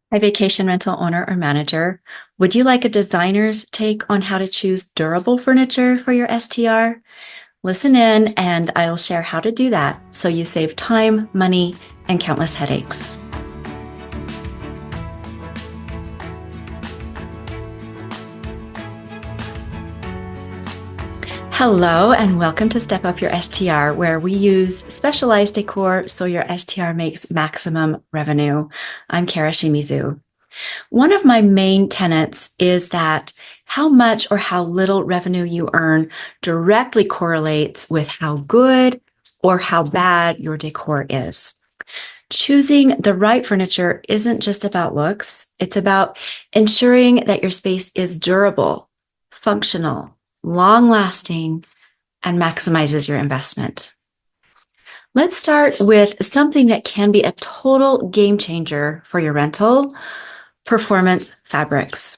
Hi, vacation rental owner or manager. Would you like a designer's take on how to choose durable furniture for your STR? Listen in, and I'll share how to do that so you save time, money, and countless headaches. Hello, and welcome to Step Up Your STR, where we use specialized decor so your STR makes maximum revenue. I'm Cara Shimizu. One of my main tenets is that how much or how little revenue you earn directly correlates with how good or how bad your decor is. Choosing the right furniture isn't just about looks, it's about ensuring that your space is durable, functional, long lasting, and maximizes your investment. Let's start with something that can be a total game changer for your rental: performance fabrics.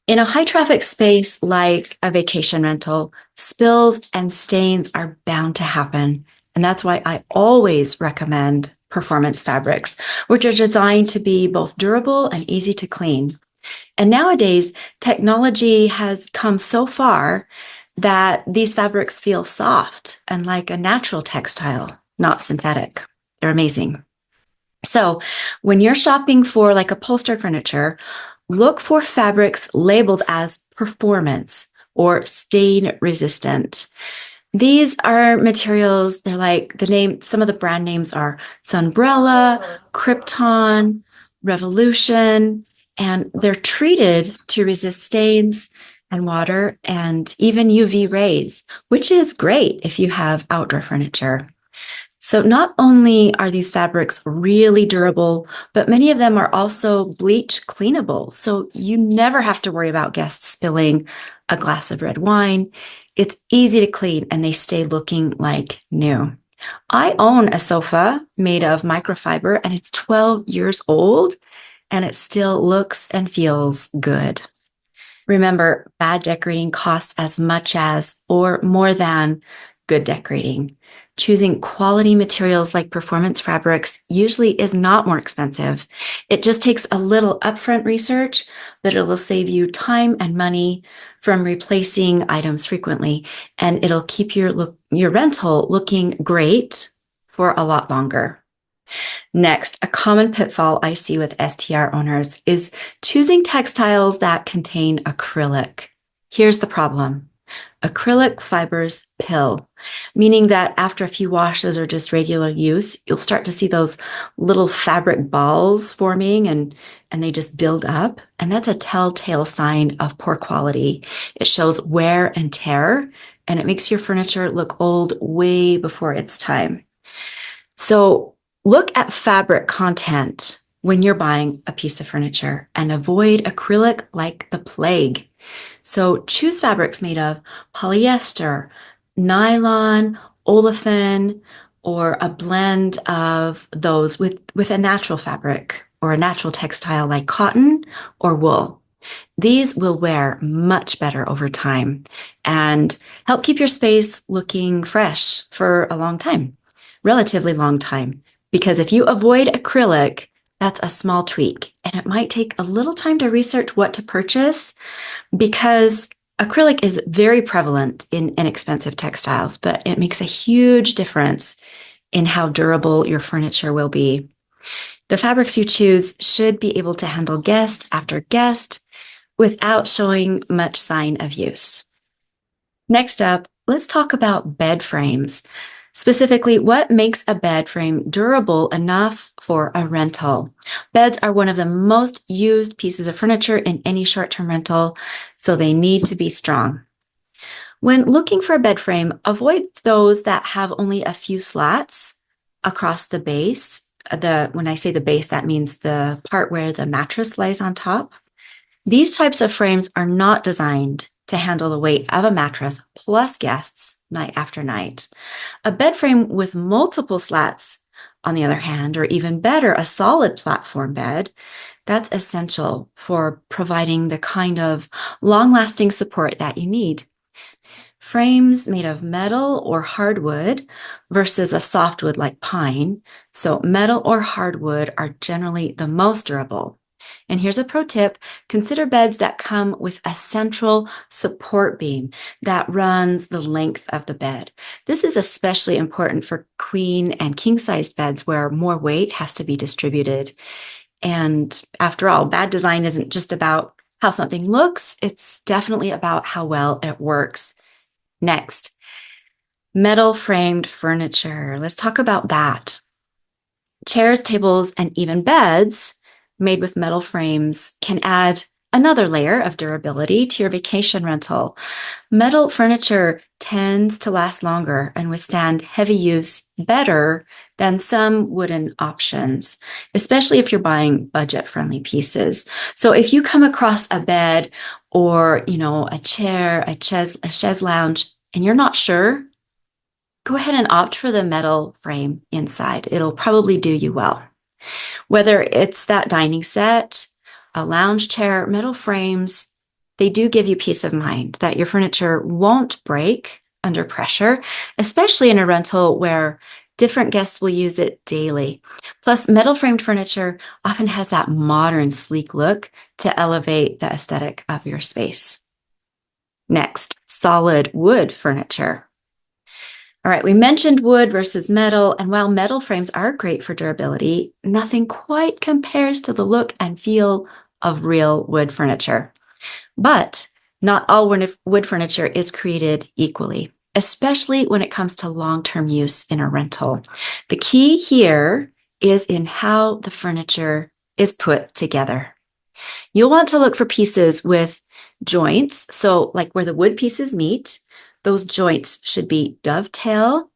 In a high traffic space like a vacation rental, spills and stains are bound to happen. And that's why I always recommend performance fabrics, which are designed to be both durable and easy to clean. And nowadays, technology has come so far that these fabrics feel soft and like a natural textile, not synthetic. They're amazing. So when you're shopping for like upholstered furniture, look for fabrics labeled as performance or stain resistant. These are materials, they're like some of the brand names are Sunbrella, Krypton, Revolution, and they're treated to resist stains and water and even UV rays, which is great if you have outdoor furniture. So not only are these fabrics really durable, but many of them are also bleach cleanable. So you never have to worry about guests spilling a glass of red wine. It's easy to clean and they stay looking like new. I own a sofa made of microfiber and it's 12 years old and it still looks and feels good. Remember, bad decorating costs as much as or more than good decorating. Choosing quality materials like performance fabrics usually is not more expensive. It just takes a little upfront research, but it will save you time and money from replacing items frequently, and it'll keep your rental looking great for a lot longer. Next, a common pitfall I see with STR owners is choosing textiles that contain acrylic. Here's the problem. Acrylic fibers pill, meaning that after a few washes or just regular use, you'll start to see those little fabric balls forming and they just build up. And that's a telltale sign of poor quality. It shows wear and tear, and it makes your furniture look old way before its time. So look at fabric content when you're buying a piece of furniture and avoid acrylic like the plague. So choose fabrics made of polyester, nylon, olefin, or a blend of those with a natural fabric or a natural textile like cotton or wool. These will wear much better over time and help keep your space looking fresh for a long time, relatively long time. Because if you avoid acrylic, that's a small tweak, and it might take a little time to research what to purchase because acrylic is very prevalent in inexpensive textiles, but it makes a huge difference in how durable your furniture will be. The fabrics you choose should be able to handle guest after guest without showing much sign of use. Next up, let's talk about bed frames. Specifically, what makes a bed frame durable enough for a rental? Beds are one of the most used pieces of furniture in any short-term rental, so they need to be strong. When looking for a bed frame, avoid those that have only a few slats across the base. When I say the base, that means the part where the mattress lays on top. These types of frames are not designed to handle the weight of a mattress plus guests night after night. A bed frame with multiple slats, on the other hand, or even better, a solid platform bed, that's essential for providing the kind of long-lasting support that you need. Frames made of metal or hardwood versus a softwood like pine, so metal or hardwood are generally the most durable. And here's a pro tip. Consider beds that come with a central support beam that runs the length of the bed. This is especially important for queen and king-sized beds where more weight has to be distributed. And after all, bad design isn't just about how something looks, it's definitely about how well it works. Next, metal framed furniture. Let's talk about that. Chairs, tables, and even beds made with metal frames can add another layer of durability to your vacation rental. Metal furniture tends to last longer and withstand heavy use better than some wooden options, especially if you're buying budget-friendly pieces. So if you come across a bed or, a chair, a chaise lounge, and you're not sure, go ahead and opt for the metal frame inside. It'll probably do you well. Whether it's that dining set, a lounge chair, metal frames, they do give you peace of mind that your furniture won't break under pressure, especially in a rental where different guests will use it daily. Plus, metal framed furniture often has that modern, sleek look to elevate the aesthetic of your space. Next, solid wood furniture. All right, we mentioned wood versus metal, and while metal frames are great for durability, nothing quite compares to the look and feel of real wood furniture. But not all wood furniture is created equally, especially when it comes to long-term use in a rental. The key here is in how the furniture is put together. You'll want to look for pieces with joints, so like where the wood pieces meet. Those joints should be dovetail,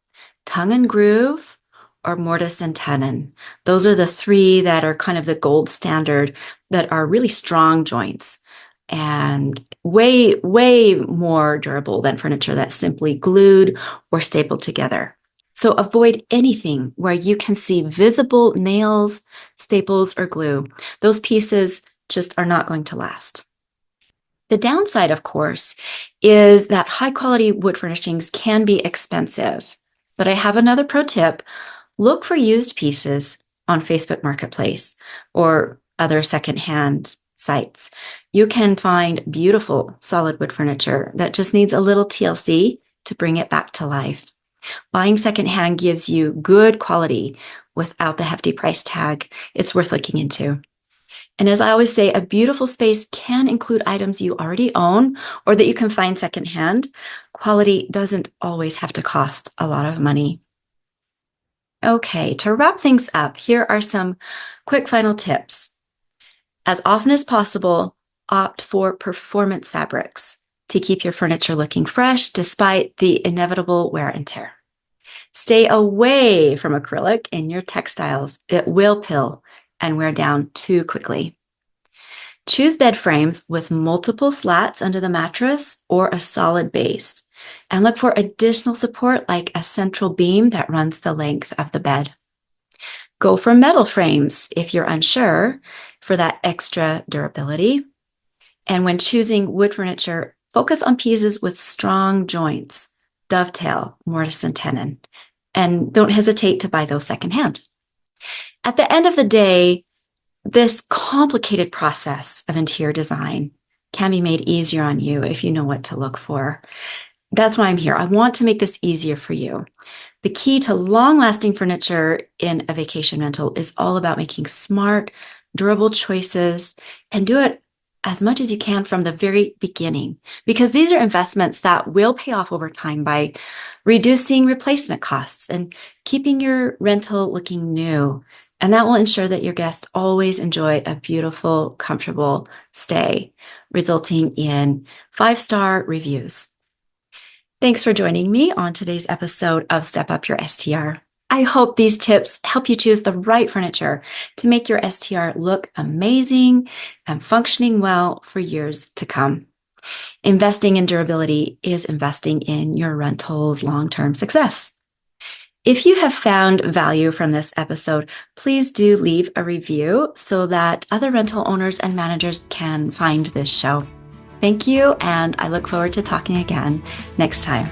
tongue and groove, or mortise and tenon. Those are the three that are kind of the gold standard that are really strong joints and way, way more durable than furniture that's simply glued or stapled together. So avoid anything where you can see visible nails, staples, or glue. Those pieces just are not going to last. The downside, of course, is that high-quality wood furnishings can be expensive. But I have another pro tip. Look for used pieces on Facebook Marketplace or other secondhand sites. You can find beautiful solid wood furniture that just needs a little TLC to bring it back to life. Buying secondhand gives you good quality without the hefty price tag. It's worth looking into. And as I always say, a beautiful space can include items you already own or that you can find secondhand. Quality doesn't always have to cost a lot of money. Okay, to wrap things up, here are some quick final tips. As often as possible, opt for performance fabrics to keep your furniture looking fresh despite the inevitable wear and tear. Stay away from acrylic in your textiles. It will pill and wear down too quickly. Choose bed frames with multiple slats under the mattress or a solid base, and look for additional support like a central beam that runs the length of the bed. Go for metal frames if you're unsure for that extra durability. And when choosing wood furniture, focus on pieces with strong joints, dovetail, mortise and tenon, and don't hesitate to buy those secondhand. At the end of the day, this complicated process of interior design can be made easier on you if you know what to look for. That's why I'm here. I want to make this easier for you. The key to long-lasting furniture in a vacation rental is all about making smart, durable choices and do it as much as you can from the very beginning, because these are investments that will pay off over time by reducing replacement costs and keeping your rental looking new. And that will ensure that your guests always enjoy a beautiful, comfortable stay, resulting in 5-star reviews. Thanks for joining me on today's episode of Step Up Your STR. I hope these tips help you choose the right furniture to make your STR look amazing and functioning well for years to come. Investing in durability is investing in your rental's long-term success. If you have found value from this episode, please do leave a review so that other rental owners and managers can find this show. Thank you, and I look forward to talking again next time.